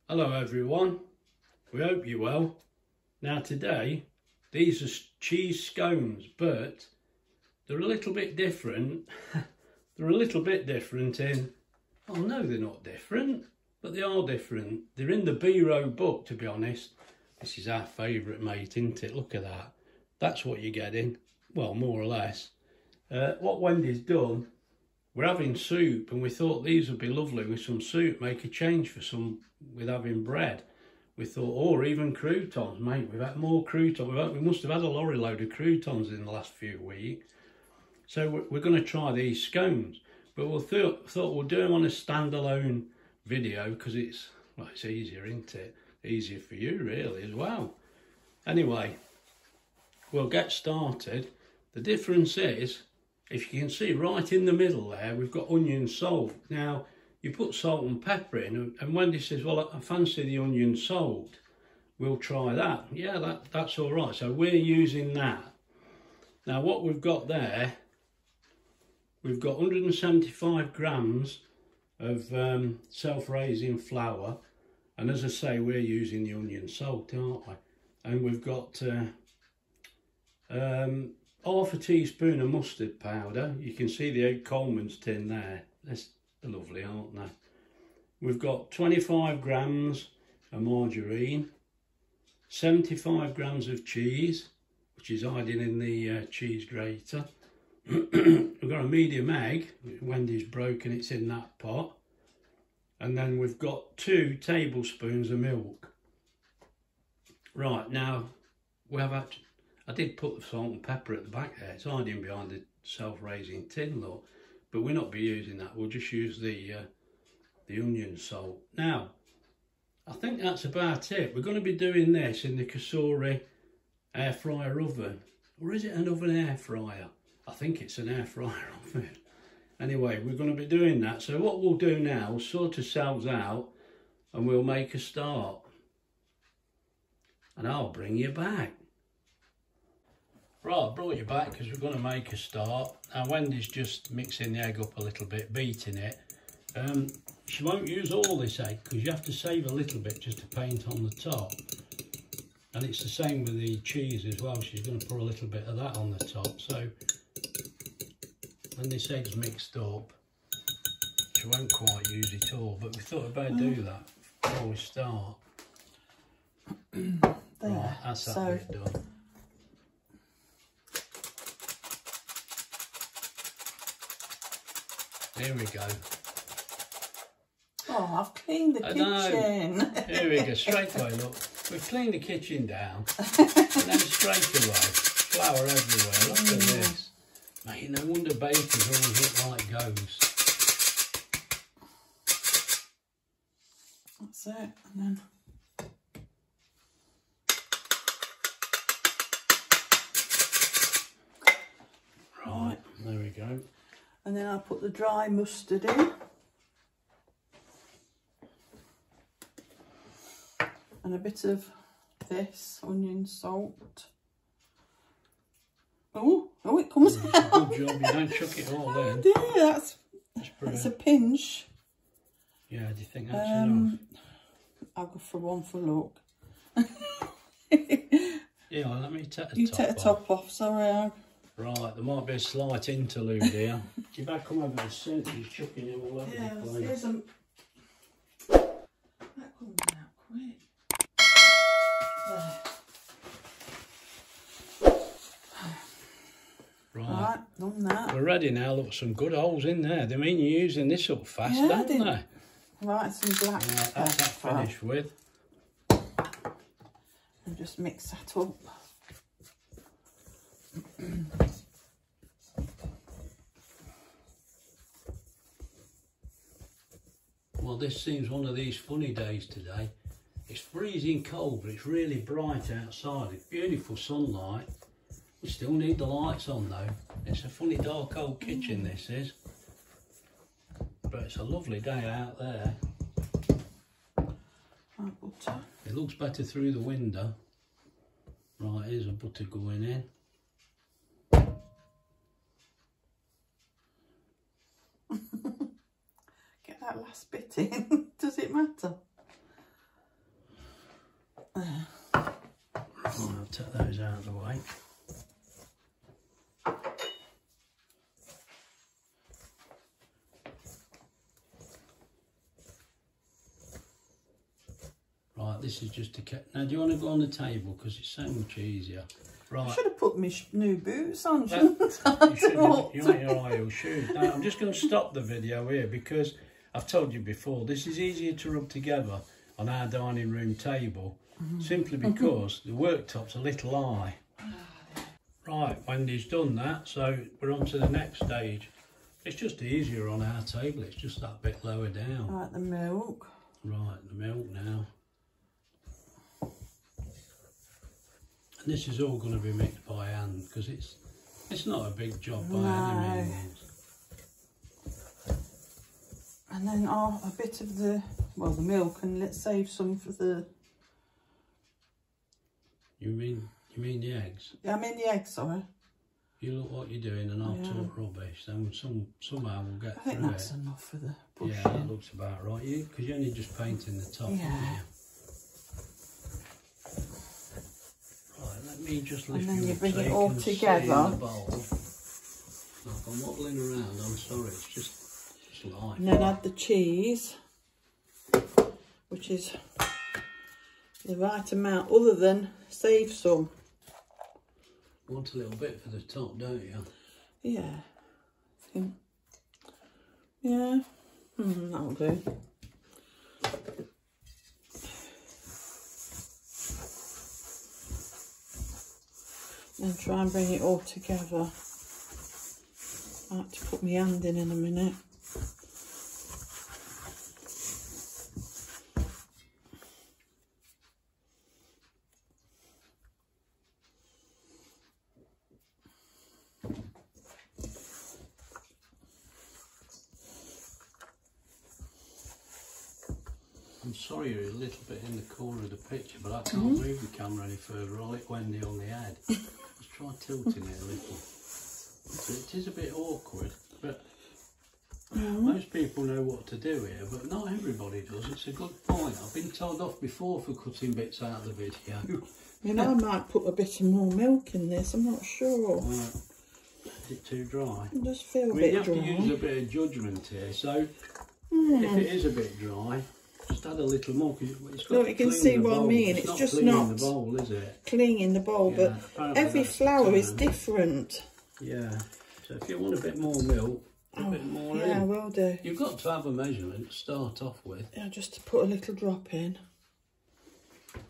Hello everyone, we hope you're well. Now today, these are cheese scones, but they're a little bit different. They're a little bit different in, oh no they're not different, but they are different. They're in the B-Row book, to be honest. This is our favourite mate, isn't it? Look at that. That's what you're getting, well, more or less. What Wendy's done, we're having soup and we thought these would be lovely with some soup, make a change for some with having bread. We thought, or even croutons, mate. We've had more croutons. We must have had a lorry load of croutons in the last few weeks. So we're going to try these scones, but we thought we'll do them on a standalone video because it's easier, isn't it? Easier for you really as well. Anyway, we'll get started. The difference is, if you can see right in the middle there, we've got onion salt. Now, you put salt and pepper in, and Wendy says, well, I fancy the onion salt. We'll try that. Yeah, that's all right. So we're using that. Now, what we've got there, we've got 175 grams of self-raising flour. And as I say, we're using the onion salt, aren't we? And we've got half a teaspoon of mustard powder. You can see the 8 Coleman's tin there. They're lovely, aren't they? We've got 25 grams of margarine, 75 grams of cheese, which is hiding in the cheese grater. We've got a medium egg, Wendy's broken, it's in that pot. And then we've got 2 tablespoons of milk. Right, now, I did put the salt and pepper at the back there. It's hiding behind the self-raising tin, look. But we'll not be using that. We'll just use the onion salt. Now, I think that's about it. We're going to be doing this in the Kasuri air fryer oven. Or is it an oven air fryer? I think it's an air fryer oven. Anyway, we're going to be doing that. So what we'll do now, we'll sort ourselves out and we'll make a start. And I'll bring you back. Right, I brought you back because we're going to make a start. Now Wendy's just mixing the egg up a little bit, beating it. She won't use all this egg because you have to save a little bit just to paint on the top. And it's the same with the cheese as well. She's going to put a little bit of that on the top. So when this egg's mixed up, she won't quite use it all. But we thought about do that before we start. Right, that's that bit done. Here we go. Oh, I've cleaned the kitchen. Here we go, straight away, look. We've cleaned the kitchen down. And then straight away, flour everywhere. Look at this. Mate, no wonder bakers always look like ghosts. That's it. And then... Right, there we go. And then I'll put the dry mustard in. And a bit of this, onion salt. Oh, it comes out. Good job, you don't chuck it all in. Oh dear, that's a pinch. Yeah, do you think that's enough? I'll go for one for look. Yeah, let me take the top off. You take the top off, sorry. Right, there might be a slight interlude here. If I come over the sink, he's chucking it all over the place. Here's that comes out quick. Right, done that. We're ready now. Look, some good holes in there. They mean you're using this up fast, don't they? Right, some black pepper. That's that finished with. And just mix that up. Well, this seems one of these funny days today. It's freezing cold, but it's really bright outside. It's beautiful sunlight. We still need the lights on though. It's a funny dark old kitchen this is. But it's a lovely day out there. Butter. It looks better through the window. Right, here's a butter going in. Get that last bit in. Does it matter? take those out of the way. Right, this is just a now do you want to go on the table because it's so much easier. Right. I should have put my new boots on, shouldn't I? You should, you want your high heel shoes. Now, I'm just going to stop the video here because I've told you before, this is easier to rub together on our dining room table, simply because the worktop's a little high. Right, Wendy's done that, so we're on to the next stage. It's just easier on our table, it's just that bit lower down. Right, the milk. Right, the milk now. And this is all going to be mixed by hand because it's not a big job by any means. And then a bit of the milk, and let's save some for the. You mean the eggs? Yeah, I mean the eggs, sorry. You look what you're doing and I'll talk rubbish. Then somehow we'll get through it. I think that's enough for the bushing. Yeah, that looks about right. Because you're only just painting the top, aren't you? Right, let me just lift you up. And then you bring so it all together. The bowl. Look, I'm waddling around. I'm sorry. It's just life. And then add the cheese, which is the right amount, other than save some. You want a little bit for the top, don't you? Yeah. I think. Yeah. That'll do. Then try and bring it all together. I have to put my hand in a minute. I'm sorry you're a little bit in the corner of the picture, but I can't move the camera any further. I'll hit Wendy on the head. Just try tilting it a little. So it is a bit awkward, but most people know what to do here, but not everybody does. It's a good point. I've been told off before for cutting bits out of the video. You know, I might put a bit of more milk in this, I'm not sure. Is it too dry? I just feel a You bit have dry. to use a bit of judgment here, so if it is a bit dry, just add a little more. It's got Look, you can see what I mean. It's just not the bowl, is it? cleaning the bowl, Yeah, but every flour is different. Yeah. So if you want a bit more milk, a bit more in. Yeah, I will do. You've got to have a measurement to start off with. Yeah, just to put a little drop in.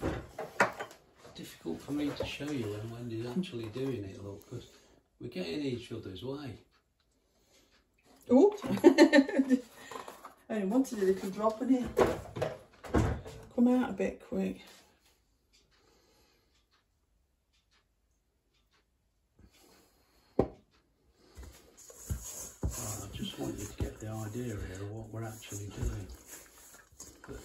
It's difficult for me to show you when Wendy's actually doing it, look, because we're getting each other's way. Oh, I wanted a little drop in it. Come out a bit quick. I just want you to get the idea here of what we're actually doing. But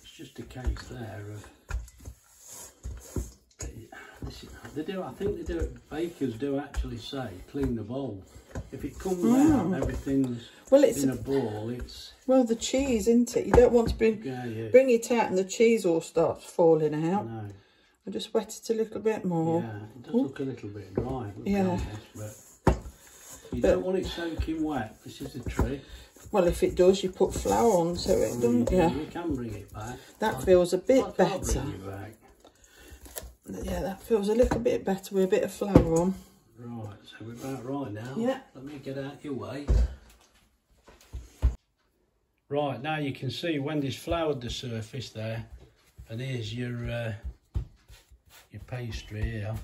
it's just a case there of they do. I think they do it. Bakers do actually say clean the bowl. If it comes out, everything's in a ball. It's the cheese, isn't it? You don't want to bring it out and the cheese all starts falling out. No. I just wet it a little bit more. Yeah, it does look a little bit dry. Yeah. But you don't want it soaking wet. This is the trick. Well, if it does, you put flour onto it, don't you? You can bring it back. That feels a bit better. Bring it back. Yeah, that feels a little bit better with a bit of flour on. Right, so we're about right now. Yeah. Let me get out your way. Right, now you can see Wendy's floured the surface there. And here's your pastry here.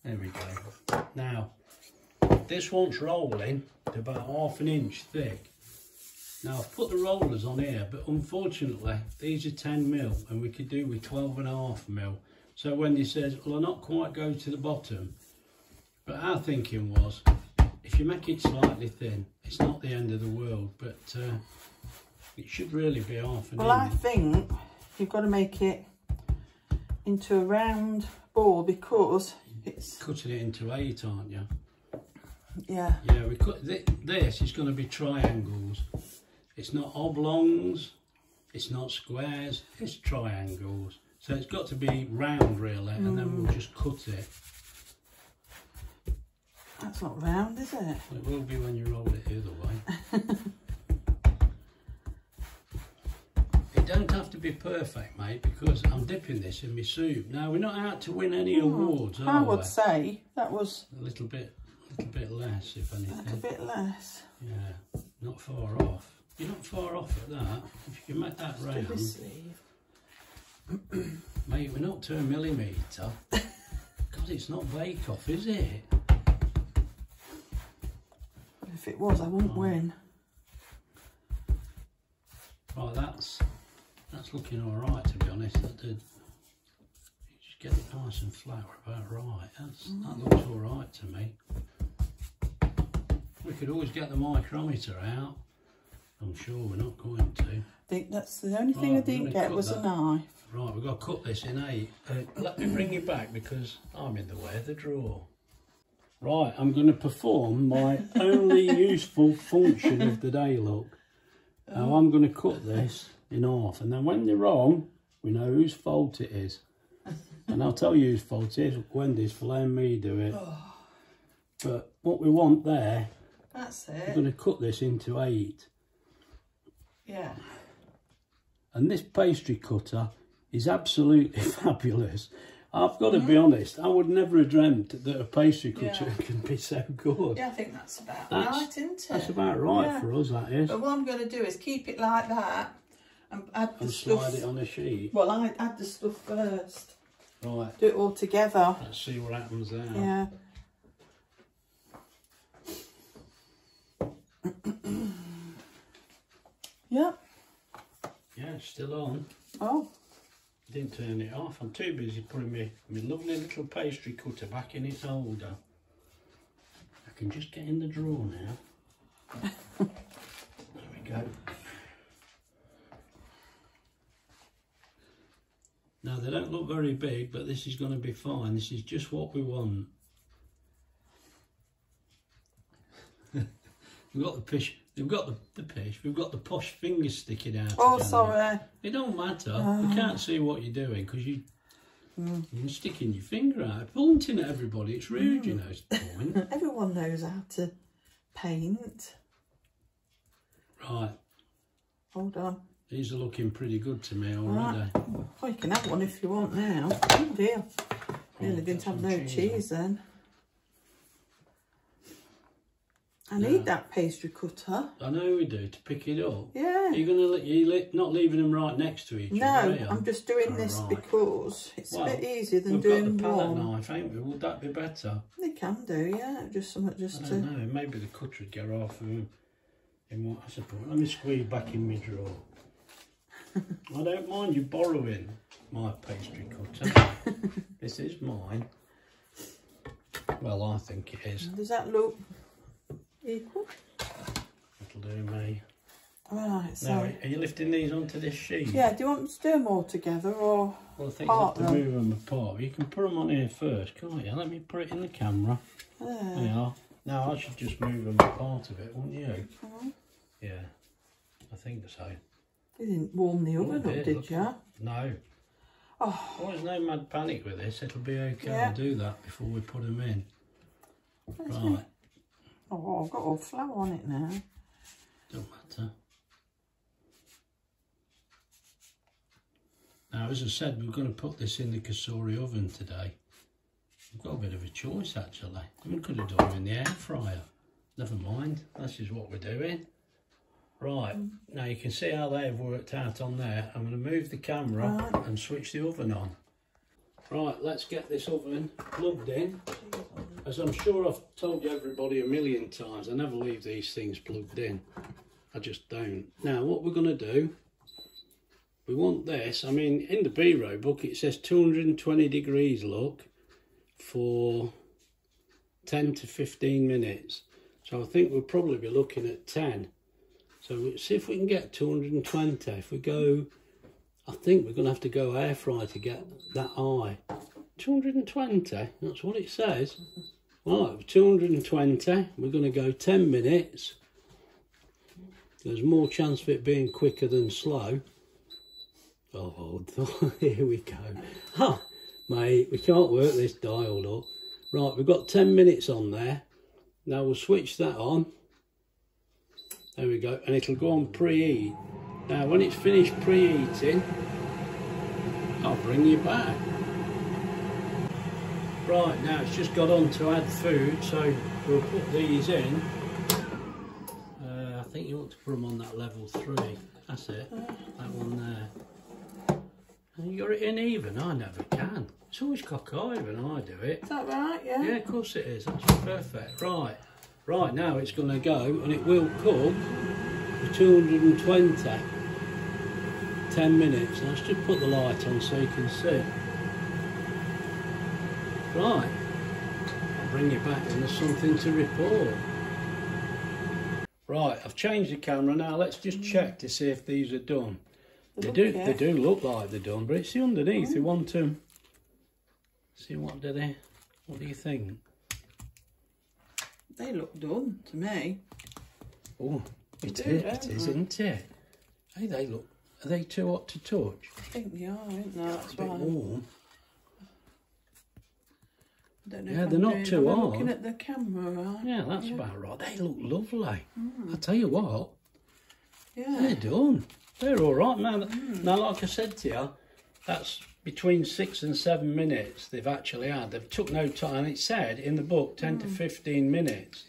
There we go. Now, this one's rolling to about 1/2 inch thick. Now I've put the rollers on here, but unfortunately these are 10mm and we could do with 12.5mm. So Wendy says, well, I'll not quite go to the bottom. But our thinking was, if you make it slightly thin, it's not the end of the world, but it should really be 1/2 inch. Well, I think you've got to make it into a round ball because it's cutting it into 8, aren't you? Yeah. Yeah, we cut this is going to be triangles. It's not oblongs. It's not squares, it's triangles. So it's got to be round really, and then we'll just cut it. That's not round, is it? It will be when you roll it the other way. It don't have to be perfect, mate, because I'm dipping this in my soup. Now, we're not out to win any awards, are we? I would say that was a little bit less, if anything. A bit less. Yeah, not far off. You're not far off at that. If you can make that round. Do this sleeve. Mate, we're not to a millimetre. God, it's not bake off, is it? If it was, I wouldn't win. Right, that's looking all right, to be honest. You just get it nice and flat, we're about right. That looks all right to me. We could always get the micrometer out. I'm sure we're not going to. I think that's the only thing I didn't get was a knife. Right, we've got to cut this in 8. Let me bring you back because I'm in the way of the drawer. Right, I'm going to perform my only useful function of the day, look. Now I'm going to cut this in half, and then when they're wrong, we know whose fault it is. And I'll tell you whose fault it is. Wendy's for letting me do it. But what we want there, that's it. we're going to cut this into 8. Yeah. And this pastry cutter is absolutely fabulous. I've got to be honest, I would never have dreamt that a pastry cutter can be so good. Yeah, I think that's about right, isn't it? That's about right for us, that is. But what I'm going to do is keep it like that and add the stuff. Slide it on a sheet. Well, I add the stuff first. Right. Do it all together. Let's see what happens there. Yeah. Yep. Yeah, it's still on. Oh. Didn't turn it off. I'm too busy putting my lovely little pastry cutter back in its holder. I can just get in the drawer now. There we go. Now, they don't look very big, but this is going to be fine. This is just what we want. We've got the pish. We've got the pish. We've got the posh fingers sticking out. Oh, again. sorry. It don't matter. We can't see what you're doing because you're sticking your finger out, pointing at everybody. It's rude, you know. It's the point. Everyone knows how to paint. Right. Hold on. These are looking pretty good to me already. Right. Oh, you can have one if you want now. Oh dear. Really didn't have no cheese then. I need that pastry cutter. I know we do, to pick it up. Yeah. You're not leaving them right next to each other. No, I'm just doing this because it's a bit easier than doing we've got the palette one. knife, ain't we? Would that be better? They can do, yeah. Just something just I don't know. Maybe the cutter would get off in what I suppose. Let me squeeze back in my drawer. I don't mind you borrowing my pastry cutter. This is mine. Well, I think it is. Does that look equal? That'll do me. Right, so... Now, are you lifting these onto this sheet? Yeah, do you want to do them all together or well, I think you have to move them apart. You can put them on here first, can't you? Let me put it in the camera. There you are. Now, I should just move them apart a bit, wouldn't you? Yeah, I think so. You didn't warm the oven up, did you? No. Oh. Well, there's no mad panic with this. It'll be okay. I'll do that before we put them in. Right. Oh, I've got all flour on it now. Don't matter. Now, as I said, we're going to put this in the Kasori oven today. We've got a bit of a choice, actually. We could have done it in the air fryer. Never mind. This is what we're doing. Right, now you can see how they've worked out on there. I'm going to move the camera and switch the oven on. Right, let's get this oven plugged in. As I'm sure I've told you everybody a million times, I never leave these things plugged in. I just don't. Now, what we're going to do, we want this. I mean, in the B-row book, it says 220 degrees, look, for 10 to 15 minutes. So I think we'll probably be looking at 10. So let's see if we can get 220. If we go, I think we're going to have to go air fry to get that high. 220, that's what it says. Right, 220, we're going to go 10 minutes. There's more chance of it being quicker than slow. Oh, here we go. Oh, mate, we can't work this dial up. Right, we've got 10 minutes on there. Now we'll switch that on. There we go, and it'll go on preheat. Now when it's finished preheating, I'll bring you back. Right, now it's just got on to add food, so we'll put these in. I think you want to put them on that level 3. That's it, that one there. And you got it in even? I never can. It's always cock-eye when I do it. Is that right? Yeah. Yeah, of course it is. That's perfect. Right. Right, now it's going to go and it will cook for 220. 10 minutes. Let's just put the light on so you can see. Right. I'll bring you back when there's something to report. Right, I've changed the camera now. Let's just check to see if these are done. They do look like they're done, but it's the underneath. We want to see what do you think? They look done to me. Oh, it is, isn't it? Hey, they look. Are they too hot to touch? I think they are, aren't they? That's a bit why. warm. I don't know yeah, they're not too hot. Looking at the camera, right? Yeah, that's about right. They look lovely. I tell you what. Yeah. They're done. They're all right now. Now, like I said to you, that's between 6 and 7 minutes they've actually had. They've took no time. It said in the book 10 to 15 minutes.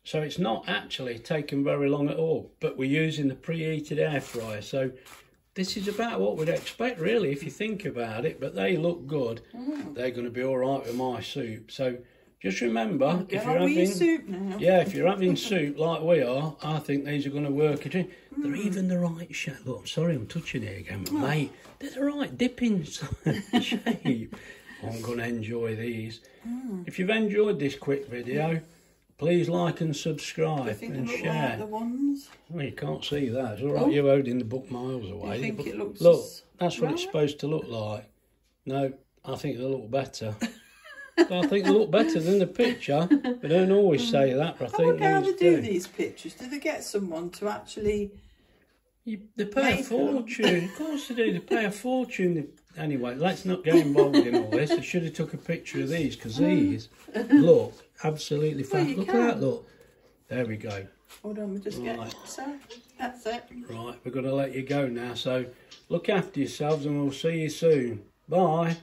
So it's not actually taken very long at all. But we're using the preheated air fryer. So this is about what we'd expect, really, if you think about it. But they look good. They're going to be all right with my soup. So just remember, if you're having soup now. Yeah, if you're having soup like we are, I think these are going to work. They're even the right shape. Look, I'm sorry I'm touching it again, but mate, they're the right dipping shape. I'm going to enjoy these. If you've enjoyed this quick video, please like and subscribe and share. Like the ones? Well, you can't see that. It's all right, you're holding the book miles away. You think it looks look, that's what it's supposed to look like. No, I think they look better. I think they look better than the picture. They don't always say that, but I think wonder how they do these pictures. Do they get someone to actually... They pay a fortune. Of course they do. They pay a fortune. Anyway, let's not get involved in all this. I should have took a picture of these, because these look absolutely fast. Look at that, look. There we go. Hold on, we'll just get it. So, that's it. Right, we're going to let you go now. So, look after yourselves and we'll see you soon. Bye.